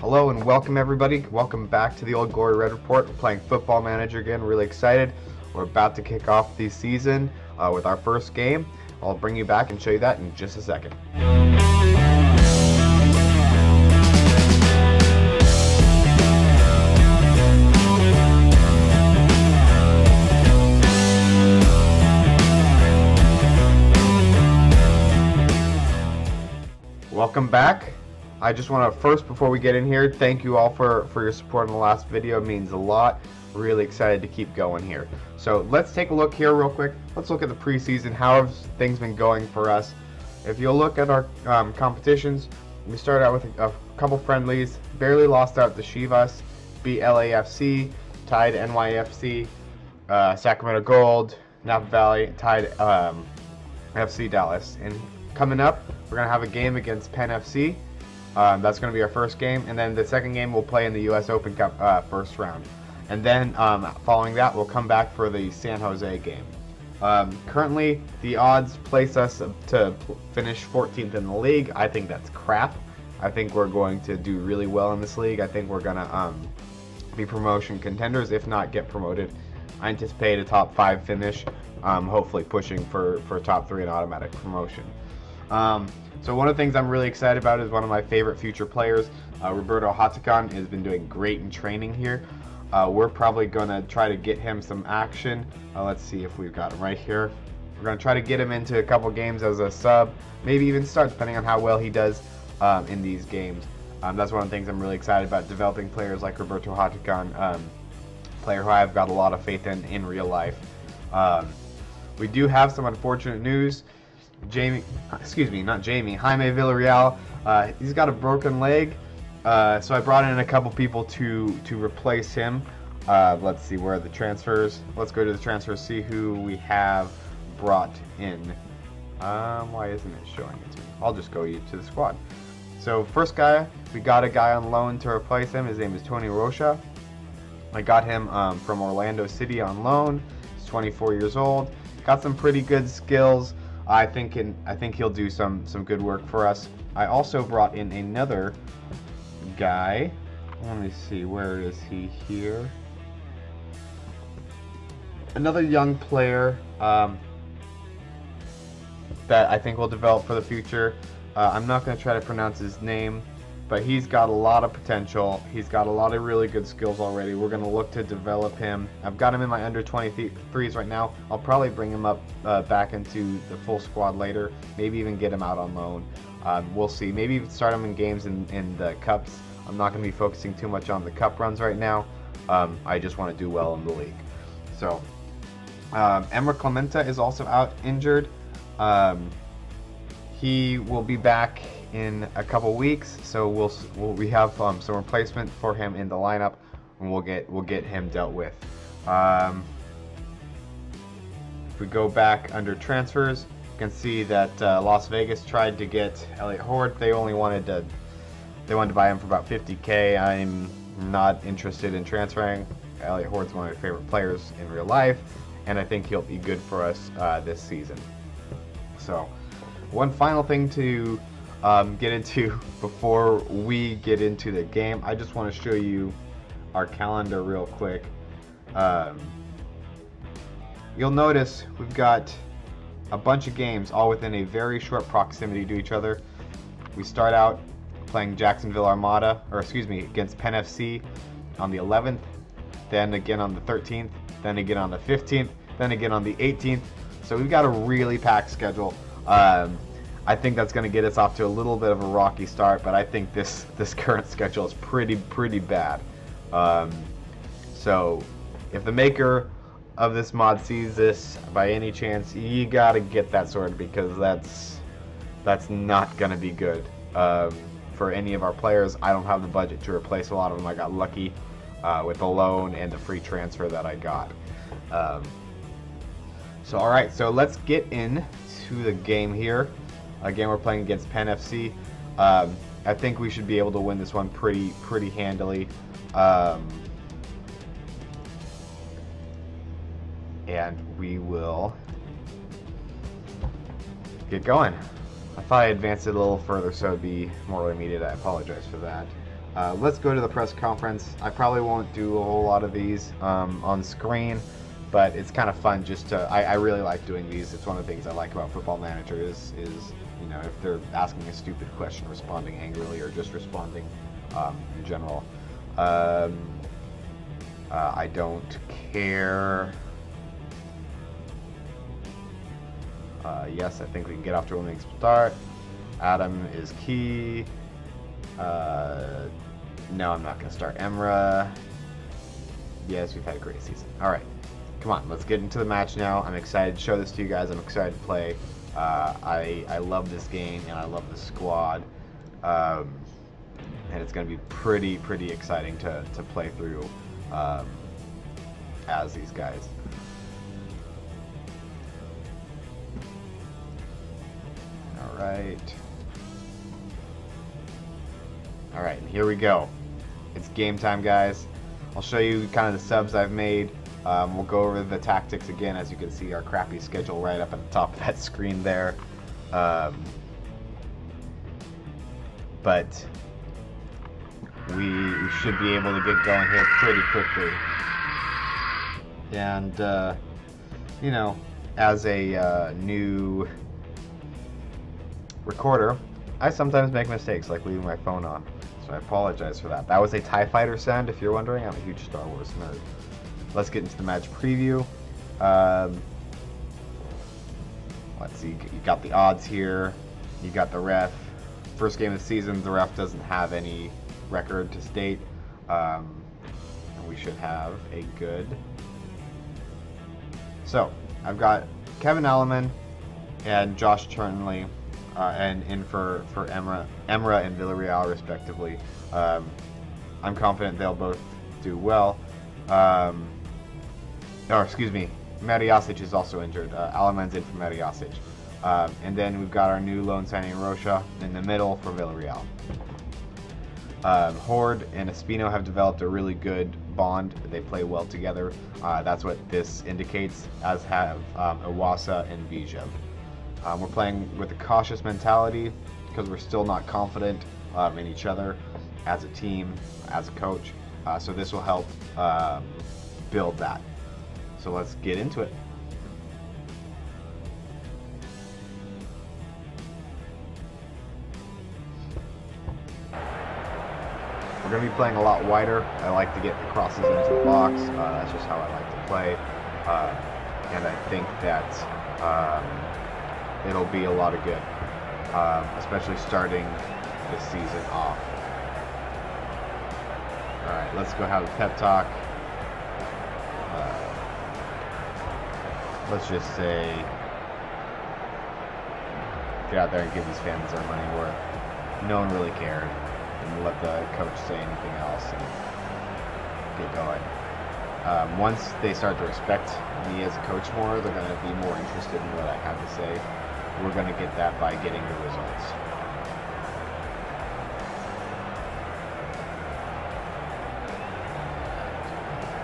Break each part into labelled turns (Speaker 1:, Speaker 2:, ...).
Speaker 1: Hello and welcome everybody. Welcome back to the Old Glory Red Report. We're playing Football Manager again. Really excited. We're about to kick off the season with our first game. I'll bring you back and show you that in just a second. Welcome back. I just want to first, before we get in here, thank you all for your support in the last video. It means a lot. Really excited to keep going here. So let's take a look here real quick. Let's look at the preseason. How have things been going for us? If you'll look at our competitions, we started out with a couple friendlies. Barely lost out to Chivas, beat LAFC, tied NYFC, Sacramento Gold, Napa Valley, tied FC Dallas. And coming up, we're going to have a game against Penn FC. That's going to be our first game, and then the second game we'll play in the U.S. Open Cup first round. And then following that, we'll come back for the San Jose game. Currently, the odds place us to finish 14th in the league. I think that's crap. I think we're going to do really well in this league. I think we're going to be promotion contenders, if not get promoted. I anticipate a top 5 finish, hopefully pushing for top 3 and automatic promotion. So one of the things I'm really excited about is one of my favorite future players, Roberto Hatacan, has been doing great in training here. We're probably going to try to get him some action. Let's see if we've got him right here. We're going to try to get him into a couple games as a sub, maybe even start, depending on how well he does in these games. That's one of the things I'm really excited about, developing players like Roberto Hatacan, player who I've got a lot of faith in real life. We do have some unfortunate news. Jaime Villarreal, he's got a broken leg, so I brought in a couple people to replace him. Let's see, where are the transfers? Let's go to the transfers, see who we have brought in. Why isn't it showing it to me? I'll just go to the squad. So first guy, we got a guy on loan to replace him. His name is Tony Rocha. I got him from Orlando City on loan. He's 24 years old. Got some pretty good skills. I think he'll do some good work for us. I also brought in another guy. Let me see, where is he here? Another young player that I think will develop for the future. I'm not going to try to pronounce his name, but he's got a lot of potential. He's got a lot of really good skills already. We're going to look to develop him. I've got him in my under 23s right now. I'll probably bring him up back into the full squad later. Maybe even get him out on loan. We'll see. Maybe even start him in games in the cups. I'm not going to be focusing too much on the cup runs right now. I just want to do well in the league. So, Emra Clementa is also out injured. He will be back in a couple weeks, so we have some replacement for him in the lineup, and we'll get him dealt with. If we go back under transfers, you can see that Las Vegas tried to get Elliot Horde. They wanted to buy him for about 50K. I'm not interested in transferring. Elliot Horde's one of my favorite players in real life, and I think he'll be good for us this season. So, one final thing to get into before we get into the game. I just want to show you our calendar real quick. You'll notice we've got a bunch of games all within a very short proximity to each other. We start out playing Jacksonville Armada, against Penn FC on the 11th, then again on the 13th, then again on the 15th, then again on the 18th. So we've got a really packed schedule. I think that's going to get us off to a little bit of a rocky start, but I think this current schedule is pretty bad. So if the maker of this mod sees this by any chance, you got to get that sorted, because that's not going to be good for any of our players. I don't have the budget to replace a lot of them. I got lucky with the loan and the free transfer that I got. So alright, so let's get into the game here. Again, we're playing against Penn FC. I think we should be able to win this one pretty handily. And we will get going. I thought I advanced it a little further so it'd be more immediate. I apologize for that. Let's go to the press conference. I probably won't do a whole lot of these on screen, but it's kind of fun just to, I really like doing these. It's one of the things I like about Football Manager is you know, if they're asking a stupid question, responding angrily or just responding in general. I don't care. Yes, I think we can get off to a winning start. Adam is key. No, I'm not going to start Emra. Yes, we've had a great season. All right, come on, let's get into the match now. I'm excited to show this to you guys. I'm excited to play. I love this game and I love the squad. And it's going to be pretty exciting to play through as these guys. All right, and here we go. It's game time, guys. I'll show you kind of the subs I've made. We'll go over the tactics again. As you can see, our crappy schedule right up at the top of that screen there. But we should be able to get going here pretty quickly. And you know, as a new recorder, I sometimes make mistakes, like leaving my phone on. So I apologize for that. That was a TIE Fighter sound, if you're wondering. I'm a huge Star Wars nerd. Let's get into the match preview. Let's see, you got the odds here. You got the ref. First game of the season, the ref doesn't have any record to state. And we should have a good... So, I've got Kevin Alleman and Josh Turnley and in for Emra and Villarreal respectively. I'm confident they'll both do well. Or excuse me, Mariasic is also injured. Alleman's in for Mariasic. And then we've got our new loan signing Rocha in the middle for Villarreal. Horde and Espino have developed a really good bond. They play well together. That's what this indicates, as have Iwasa and Bijev. We're playing with a cautious mentality because we're still not confident in each other as a team, as a coach. So this will help build that. So let's get into it. We're going to be playing a lot wider. I like to get the crosses into the box. That's just how I like to play. And I think that it'll be a lot of good, especially starting this season off. Alright, let's go have a pep talk. Let's just say, get out there and give these fans their money worth. No one really cared. And let the coach say anything else and get going. Once they start to respect me as a coach more, they're going to be more interested in what I have to say. We're going to get that by getting the results.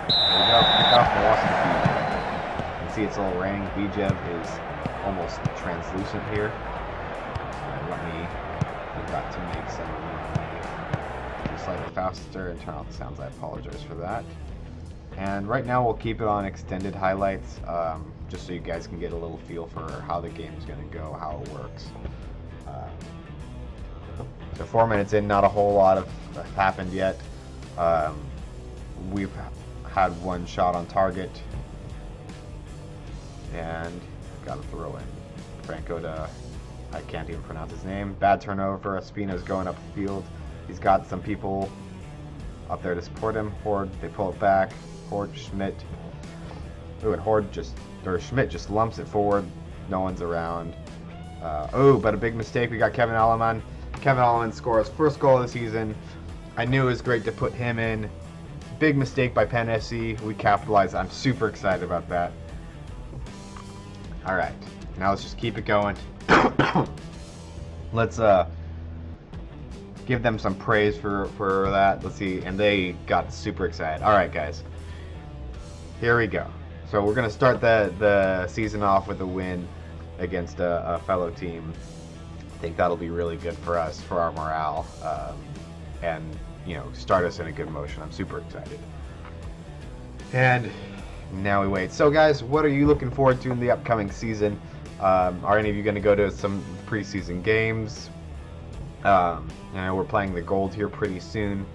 Speaker 1: There we go. Kick off the loss of Bijev. You can see it's a little raining. Bijev is almost translucent here. I've got to make some slightly faster and turn off the sounds. I apologize for that. And right now we'll keep it on extended highlights, just so you guys can get a little feel for how the game is going to go, how it works. So 4 minutes in, not a whole lot of happened yet. We've had one shot on target, and got to throw in Franco to, I can't even pronounce his name. Bad turnover. Espino's going up the field. He's got some people up there to support him. Horde, they pull it back. Horde, Schmidt. Ooh, and Schmidt just lumps it forward. No one's around. Oh, but a big mistake. We got Kevin Alleman. Kevin Alleman scores first goal of the season. I knew it was great to put him in. Big mistake by Penn FC. We capitalized. I'm super excited about that. All right, now let's just keep it going. Let's give them some praise for that. Let's see, and they got super excited. All right, guys, here we go. So we're gonna start the season off with a win against a fellow team. I think that'll be really good for us, for our morale, and start us in a good motion. I'm super excited. And now we wait. So guys, what are you looking forward to in the upcoming season? Are any of you going to go to some preseason games? We're playing the Gold here pretty soon.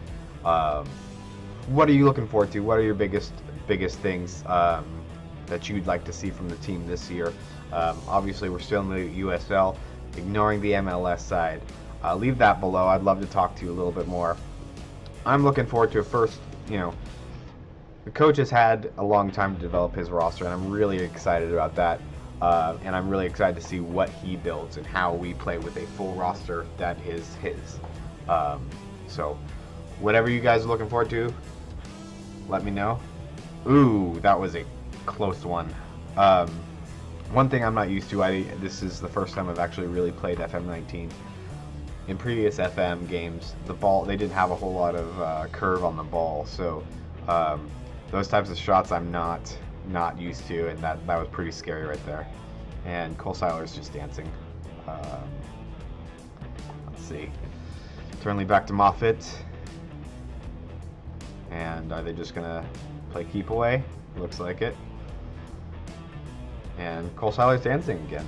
Speaker 1: What are you looking forward to? What are your biggest things that you'd like to see from the team this year? Obviously, we're still in the USL, ignoring the MLS side. Leave that below. I'd love to talk to you a little bit more. I'm looking forward to a first, the coach has had a long time to develop his roster, and I'm really excited about that. And I'm really excited to see what he builds and how we play with a full roster that is his. So, whatever you guys are looking forward to, let me know. Ooh, that was a close one. One thing I'm not used to, this is the first time I've actually really played FM19. In previous FM games, the ball, they didn't have a whole lot of curve on the ball, so those types of shots I'm not used to, and that was pretty scary right there. And Cole Seiler's just dancing. Let's see. Turnley back to Moffitt. And are they just gonna play keep away? Looks like it. And Cole Seiler's dancing again.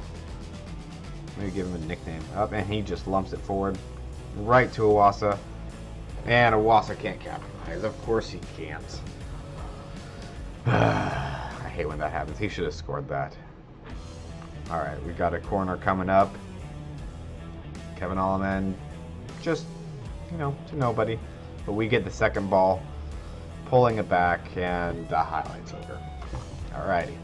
Speaker 1: Maybe give him a nickname. Up, and he just lumps it forward, right to Iwasa. And Iwasa can't capitalize. Of course he can't. I hate when that happens. He should have scored that. Alright, we got a corner coming up. Kevin Alleman, just, to nobody. But we get the second ball, pulling it back, and the highlights over. Alrighty.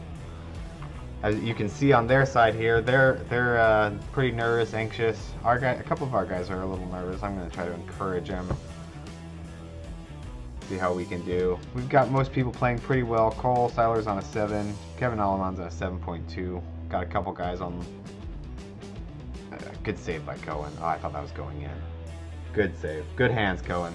Speaker 1: As you can see on their side here, they're pretty nervous, anxious. A couple of our guys are a little nervous. I'm going to try to encourage them. See how we can do. We've got most people playing pretty well. Cole Seiler's on a 7. Kevin Alleman's on a 7.2. Got a couple guys on. Good save by Cohen. Oh, I thought that was going in. Good save. Good hands, Cohen.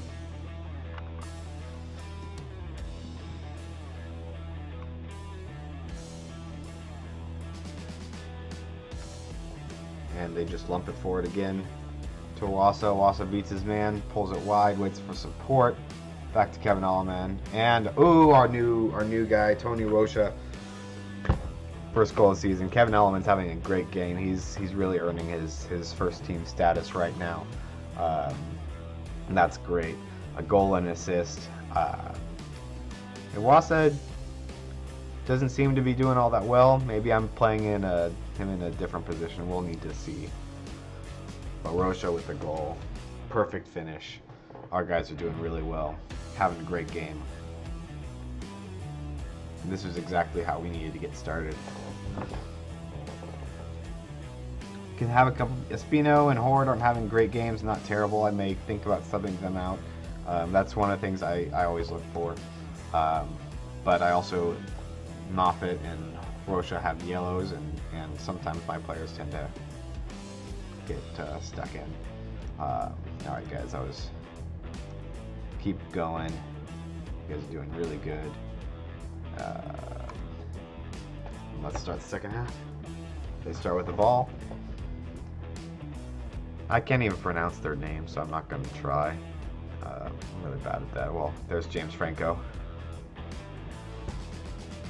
Speaker 1: And they just lump it forward again to Iwasa. Iwasa beats his man, pulls it wide, waits for support. Back to Kevin Alleman. And ooh, our new guy, Tony Rocha. First goal of the season. Kevin Alleman's having a great game. He's really earning his first team status right now. And that's great. A goal and an assist. Iwasa doesn't seem to be doing all that well. Maybe I'm playing him in a different position. We'll need to see. But Rocha with the goal. Perfect finish. Our guys are doing really well. Having a great game. And this was exactly how we needed to get started. You can have a couple. Espino and Horde aren't having great games. Not terrible. I may think about subbing them out. That's one of the things I always look for. But I also, Moffitt and Rocha have yellows, and sometimes my players tend to get stuck in. Alright guys, keep going. You guys are doing really good. Let's start the second half. They start with the ball. I can't even pronounce their name, so I'm not going to try. I'm really bad at that. Well, there's James Franco.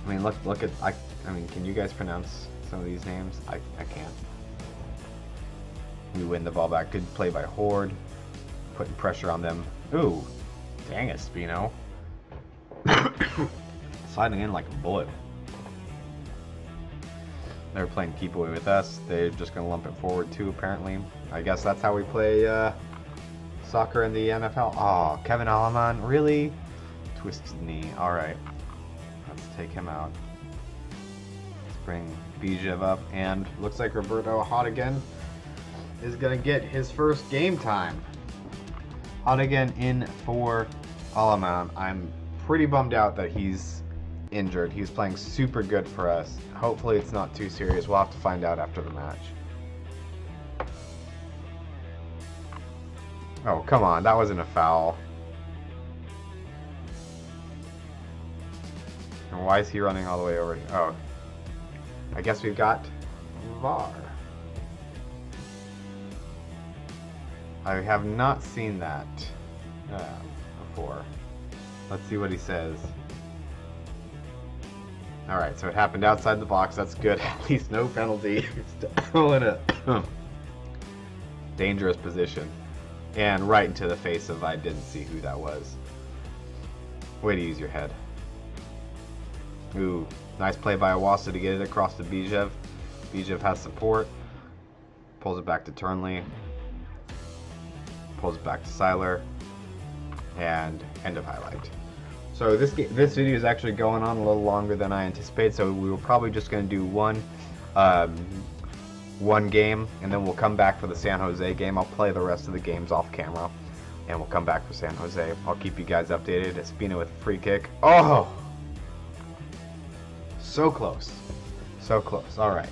Speaker 1: I mean, look at, I mean, can you guys pronounce some of these names? I can't. We win the ball back. Good play by Horde. Putting pressure on them. Ooh. Dang it, Spino. Sliding in like a bullet. They're playing keep away with us. They're just going to lump it forward too, apparently. I guess that's how we play soccer in the NFL. Oh, Kevin Alleman, really? Twisted knee. Alright. Let's take him out. Let's bring Bijev up. And looks like Roberto Hodigan is going to get his first game time. Hodigan in for Alleman. I'm pretty bummed out that he's injured. He's playing super good for us. Hopefully it's not too serious. We'll have to find out after the match. Oh, come on. That wasn't a foul. And why is he running all the way over? Oh. I guess we've got VAR. I have not seen that. Let's see what he says. Alright, so it happened outside the box. That's good. At least no penalty. Still in a dangerous position. And right into the face of I didn't see who that was. Way to use your head. Ooh, nice play by Awasa to get it across to Bijev. Bijev has support. Pulls it back to Turnley. Pulls it back to Seiler. And end of highlight. So this video is actually going on a little longer than I anticipated, so we were probably just going to do one game, and then we'll come back for the San Jose game. I'll play the rest of the games off camera, and we'll come back for San Jose. I'll keep you guys updated. Espino with a free kick. Oh! So close. So close. Alright.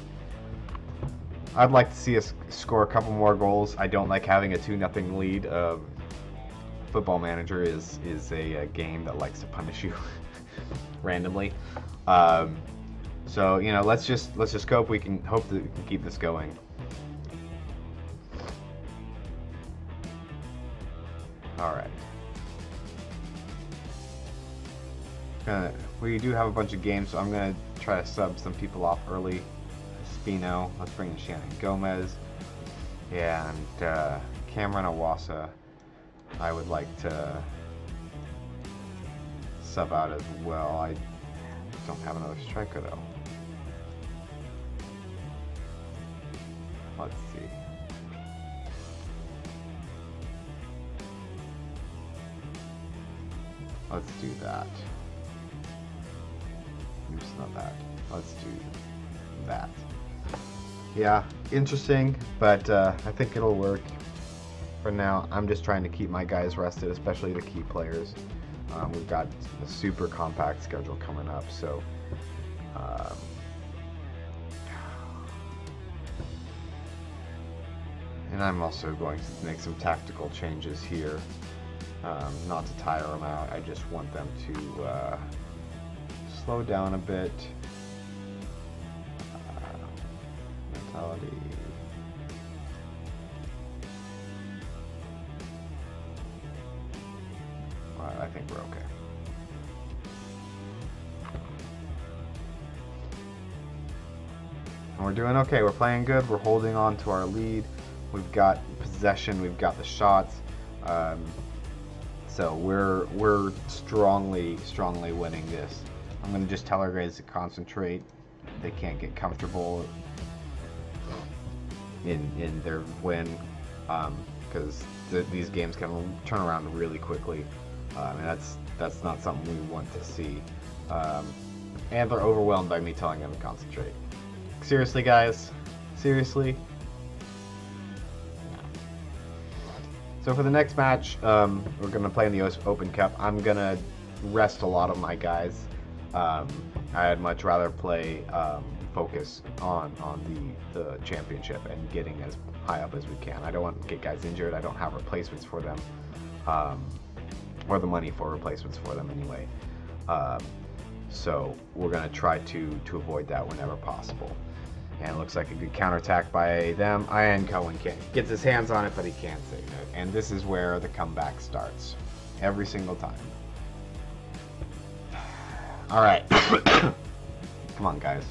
Speaker 1: I'd like to see us score a couple more goals. I don't like having a 2-0 lead. Football Manager is a game that likes to punish you randomly. So you know, let's just hope we can keep this going. All right. We do have a bunch of games, so I'm gonna try to sub some people off early. Espino. Let's bring in Shannon Gomez and Cameron Awasa. I would like to sub out as well. I don't have another striker though. Let's see. Let's do that. Oops, not that. Let's do that. Yeah, interesting, but I think it'll work. For now, I'm just trying to keep my guys rested, especially the key players. We've got a super compact schedule coming up, so and I'm also going to make some tactical changes here, not to tire them out. I just want them to slow down a bit. Mentality. I think we're okay. And we're doing okay. We're playing good. We're holding on to our lead. We've got possession. We've got the shots. So we're strongly winning this. I'm going to just tell our guys to concentrate. They can't get comfortable in their win, because these games can turn around really quickly. And that's not something we want to see. And they're overwhelmed by me telling them to concentrate. Seriously, guys? Seriously? So for the next match, we're going to play in the Open Cup. I'm going to rest a lot of my guys. I'd much rather play focus on the championship and getting as high up as we can. I don't want to get guys injured. I don't have replacements for them. Or the money for replacements for them anyway. So we're going to try to avoid that whenever possible. And it looks like a good counterattack by them. Ian Cohen gets his hands on it, but he can't save it. And this is where the comeback starts. Every single time. Alright. Come on, guys.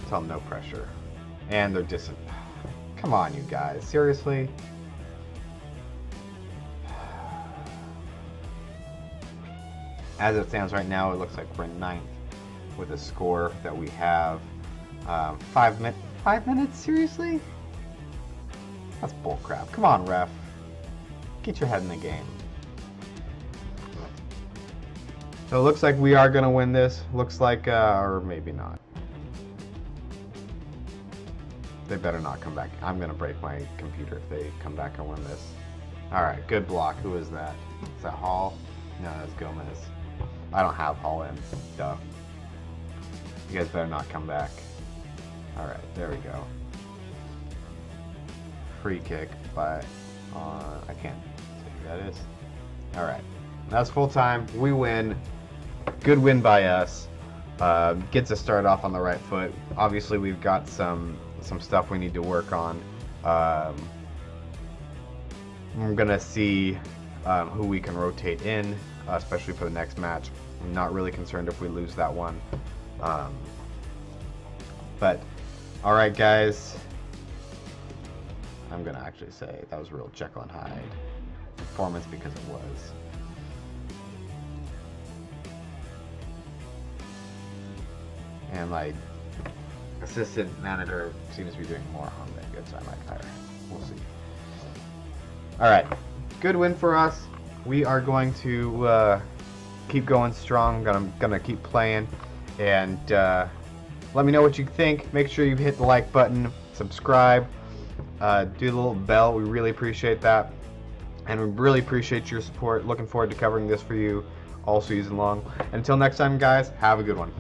Speaker 1: Tell them no pressure. And they're Come on, you guys. Seriously? As it stands right now, it looks like we're in 9th with a score that we have 5 minutes? Seriously? That's bullcrap. Come on, ref. Get your head in the game. So it looks like we are going to win this. Looks like, or maybe not. They better not come back. I'm going to break my computer if they come back and win this. Alright, good block. Who is that? Is that Hall? No, that's Gomez. I don't have Hall in. Duh. You guys better not come back. Alright, there we go. Free kick by... I can't say who that is. Alright. That's full time. We win. Good win by us. Gets us started off on the right foot. Obviously, we've got some stuff we need to work on. we're gonna see who we can rotate in, especially for the next match. I'm not really concerned if we lose that one. But all right, guys. I'm gonna actually say that was a real Jekyll and Hyde performance because it was. And like, assistant manager seems to be doing more harm than good, so I might hire him. We'll see. All right, good win for us. We are going to keep going strong. Gonna keep playing, and let me know what you think. Make sure you hit the like button, subscribe, do the little bell. We really appreciate that, and we really appreciate your support. Looking forward to covering this for you all season long. Until next time, guys, have a good one.